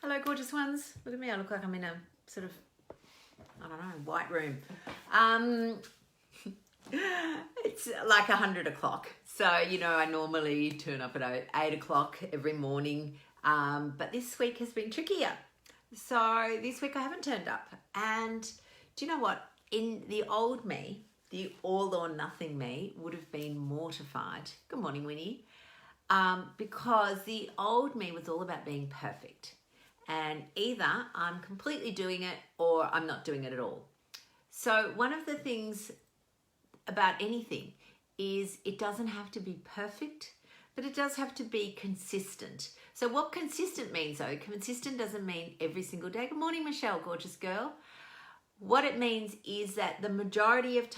Hello, gorgeous ones. Look at me. I look like I'm in a sort of, I don't know, white room. It's like 100 o'clock. So, you know, I normally turn up at 8 o'clock every morning. But this week has been trickier. So this week I haven't turned up. And do you know what? In the old me, the all or nothing me would have been mortified. Good morning, Winnie. Because the old me was all about being perfect. And either I'm completely doing it or I'm not doing it at all. So one of the things about anything is it doesn't have to be perfect, but it does have to be consistent. So what consistent means though, consistent doesn't mean every single day. Good morning, Michelle, gorgeous girl. What it means is that the majority of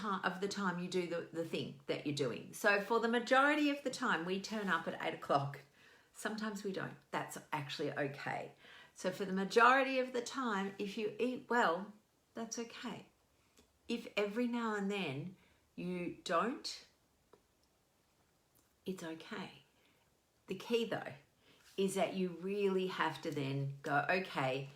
the time you do the thing that you're doing. So for the majority of the time, we turn up at 8 o'clock. Sometimes we don't. That's actually okay. So for the majority of the time, if you eat well, that's okay. If every now and then you don't, it's okay. The key though is that you really have to then go, okay,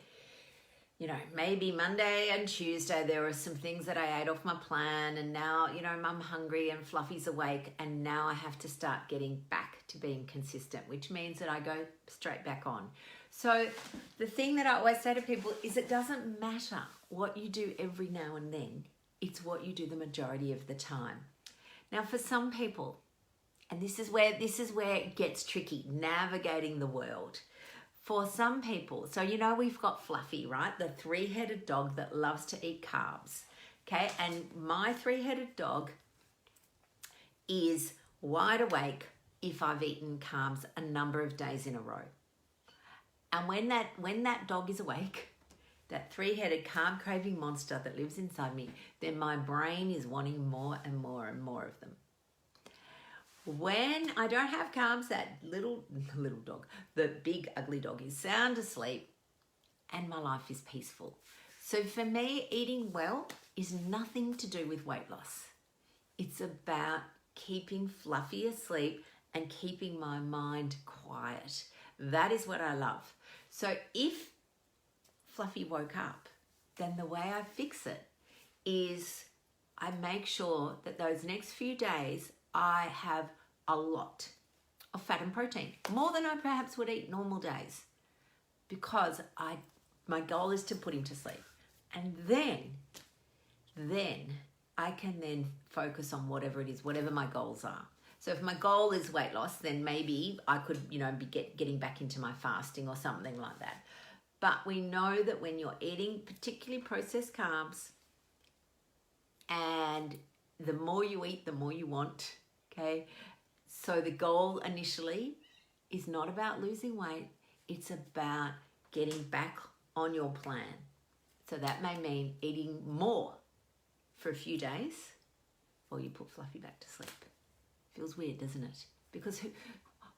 you know, maybe Monday and Tuesday there were some things that I ate off my plan, and now, you know, I'm hungry and Fluffy's awake, and now I have to start getting back to being consistent, which means that I go straight back on. So the thing that I always say to people is it doesn't matter what you do every now and then, it's what you do the majority of the time. Now for some people, and this is where it gets tricky, navigating the world. For some people, so you know we've got Fluffy, right? The three-headed dog that loves to eat carbs, okay? And my three-headed dog is wide awake if I've eaten carbs a number of days in a row. And when that dog is awake, that three-headed carb craving monster that lives inside me, then my brain is wanting more and more and more of them. When I don't have carbs, that little dog, the big ugly dog, is sound asleep and my life is peaceful. So for me, eating well is nothing to do with weight loss. It's about keeping Fluffy asleep and keeping my mind quiet. That is what I love. So if Fluffy woke up, then the way I fix it is I make sure that those next few days I have a lot of fat and protein, more than I perhaps would eat normal days, because my goal is to put him to sleep. And then I can then focus on whatever it is, whatever my goals are. So if my goal is weight loss, then maybe I could, you know, be getting back into my fasting or something like that. But we know that when you're eating particularly processed carbs, and the more you eat, the more you want, okay? So the goal initially is not about losing weight, it's about getting back on your plan. So that may mean eating more for a few days, or you put Fluffy back to sleep. Feels weird, doesn't it? Because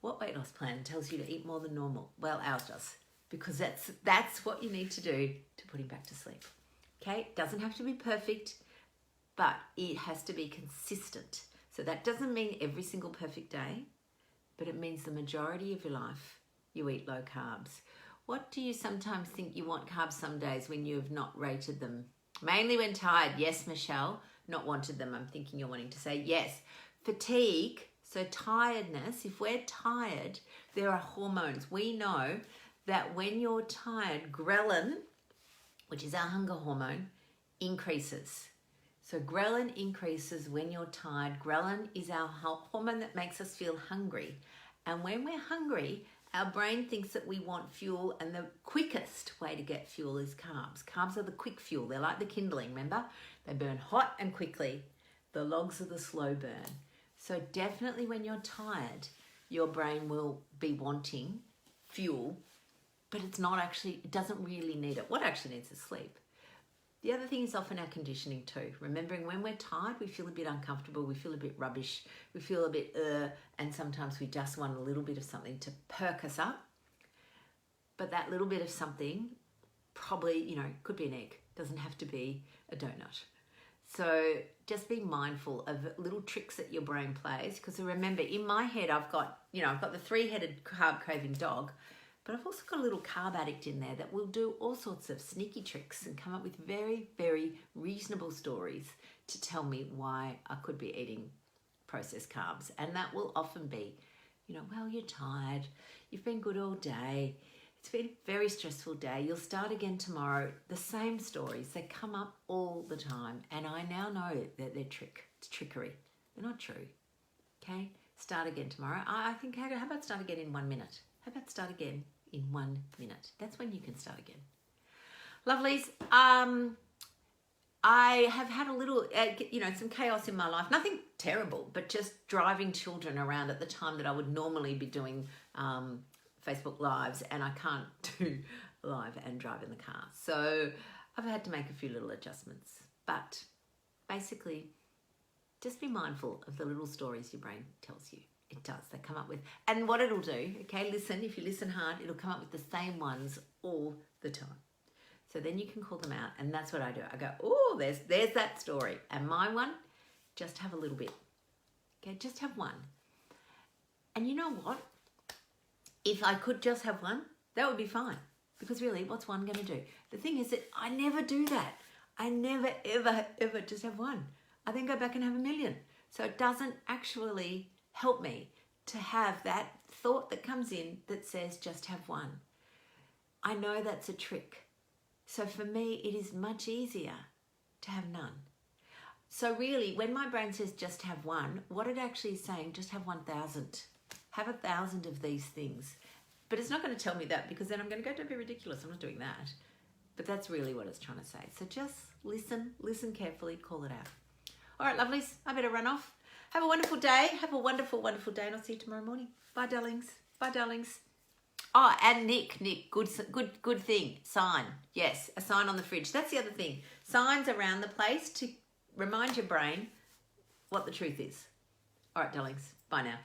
what weight loss plan tells you to eat more than normal? Well, ours does, because that's what you need to do to put him back to sleep. Okay, it doesn't have to be perfect, but it has to be consistent. So that doesn't mean every single perfect day, but it means the majority of your life you eat low carbs. What do you sometimes think you want carbs some days when you have not rated them? Mainly when tired. Yes, Michelle, not wanted them. I'm thinking you're wanting to say yes. Fatigue, so tiredness. If we're tired, there are hormones. We know that when you're tired, ghrelin, which is our hunger hormone, increases. So ghrelin increases when you're tired. Ghrelin is our hormone that makes us feel hungry. And when we're hungry, our brain thinks that we want fuel, and the quickest way to get fuel is carbs. Carbs are the quick fuel. They're like the kindling, remember? They burn hot and quickly. The logs are the slow burn. So definitely when you're tired, your brain will be wanting fuel, but it doesn't really need it. What it actually needs is sleep. The other thing is often our conditioning too. Remembering when we're tired, we feel a bit uncomfortable, we feel a bit rubbish, we feel a bit and sometimes we just want a little bit of something to perk us up. But that little bit of something probably, you know, could be an egg, doesn't have to be a donut. So just be mindful of little tricks that your brain plays, because remember, in my head I've got the three-headed carb craving dog, But I've also got a little carb addict in there that will do all sorts of sneaky tricks and come up with very, very reasonable stories to tell me why I could be eating processed carbs. And that will often be, well, you're tired, you've been good all day, it's been a very stressful day, you'll start again tomorrow. The same stories, they come up all the time. And I now know that they're trickery. They're not true. Okay? Start again tomorrow. I think, how about start again in 1 minute? How about start again in 1 minute? That's when you can start again. Lovelies, I have had a little, some chaos in my life. Nothing terrible, but just driving children around at the time that I would normally be doing Facebook Lives, and I can't do live and drive in the car. So I've had to make a few little adjustments. But basically, just be mindful of the little stories your brain tells you. It does. They come up with, and what it'll do, okay, listen, if you listen hard, it'll come up with the same ones all the time. So then you can call them out, and that's what I do. I go, oh, there's that story. And my one, just have a little bit. Okay, just have one. And you know what? If I could just have one, that would be fine. Because really, what's one going to do? The thing is that I never do that. I never, ever, ever just have one. I then go back and have a million. So it doesn't actually help me to have that thought that comes in that says just have one. I know that's a trick. So for me, it is much easier to have none. So really, when my brain says just have one, what it actually is saying, just have 1,000. Have 1,000 of these things. But it's not going to tell me that, because then I'm going to go, don't be ridiculous, I'm not doing that. But that's really what it's trying to say. So just listen carefully, call it out. All right, lovelies, I better run off. Have a wonderful day. Have a wonderful, wonderful day, and I'll see you tomorrow morning. Bye, darlings. Bye, darlings. Oh, and Nick, good thing. Sign. Yes, a sign on the fridge. That's the other thing. Signs around the place to remind your brain what the truth is. All right, darlings. Bye now.